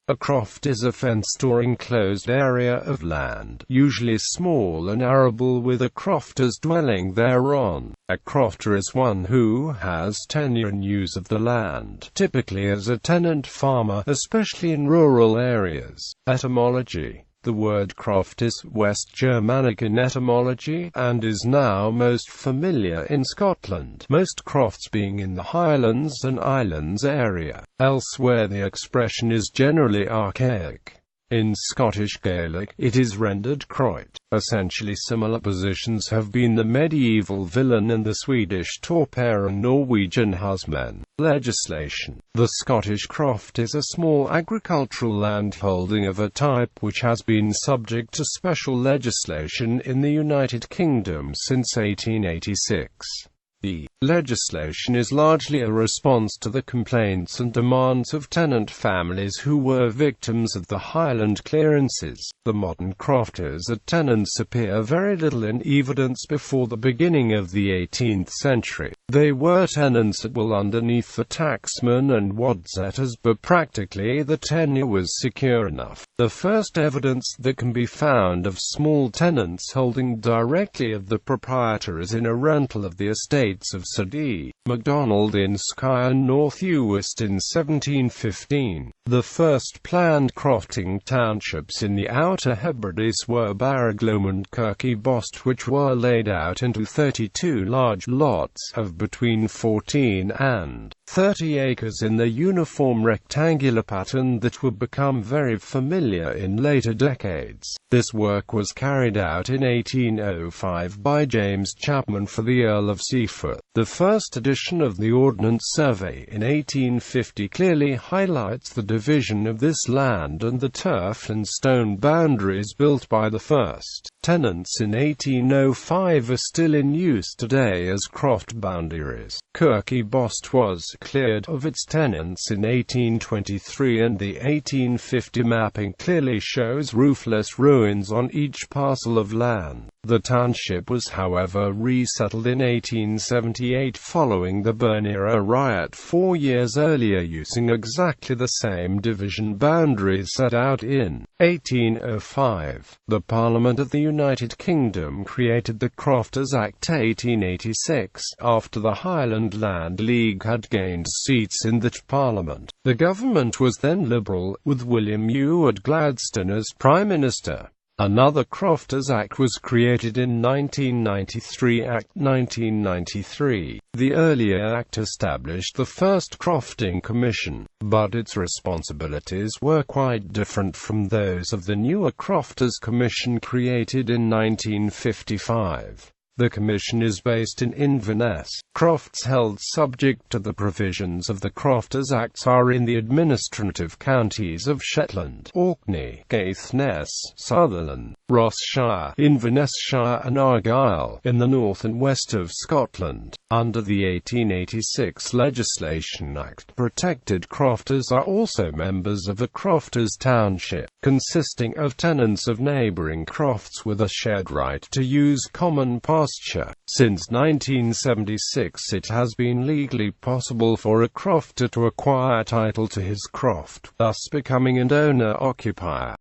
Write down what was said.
A croft is a fenced or enclosed area of land, usually small and arable, with a crofter's dwelling thereon. A crofter is one who has tenure and use of the land, typically as a tenant farmer, especially in rural areas. Etymology. The word croft is West Germanic in etymology, and is now most familiar in Scotland, most crofts being in the Highlands and Islands area. Elsewhere the expression is generally archaic. In Scottish Gaelic, it is rendered croit. Essentially similar positions have been the medieval villain and the Swedish torpare and Norwegian husman. Legislation. The Scottish croft is a small agricultural landholding of a type which has been subject to special legislation in the United Kingdom since 1886. The legislation is largely a response to the complaints and demands of tenant families who were victims of the Highland clearances. The modern crofters as tenants appear very little in evidence before the beginning of the 18th century. They were tenants at will underneath the tacksman and wadsetters, but practically the tenure was secure enough. The first evidence that can be found of small tenants holding directly of the proprietor is in a rental of the estates of Sir D. MacDonald in Skye and North Uist in 1715. The first planned crofting townships in the Outer Hebrides were Barragloam and Kirky Bost, which were laid out into 32 large lots of between 14 and 30 acres in the uniform rectangular pattern that would become very familiar in later decades. This work was carried out in 1805 by James Chapman for the Earl of Seaforth. The first edition of the Ordnance Survey in 1850 clearly highlights the division of this land and the turf and stone boundaries built by the first tenants in 1805 are still in use today as croft boundaries. Kirky Bost was cleared of its tenants in 1823, and the 1850 mapping clearly shows roofless ruins on each parcel of land. The township was however resettled in 1878 following the Bern-era riot 4 years earlier, using exactly the same division boundaries set out in 1805. The Parliament of the United Kingdom created the Crofters Act 1886, after the Highland Land League had gained seats in that Parliament. The government was then Liberal, with William Ewart Gladstone as Prime Minister. Another Crofters Act was created in 1993, Act 1993. The earlier act established the first Crofting Commission, but its responsibilities were quite different from those of the newer Crofters Commission created in 1955. The commission is based in Inverness. Crofts held subject to the provisions of the Crofters Acts are in the administrative counties of Shetland, Orkney, Caithness, Sutherland, Ross Shire, Inverness Shire and Argyll, in the north and west of Scotland. Under the 1886 Legislation Act, protected crofters are also members of a crofters township, consisting of tenants of neighbouring crofts with a shared right to use common pasture. Since 1976 it has been legally possible for a crofter to acquire title to his croft, thus becoming an owner-occupier.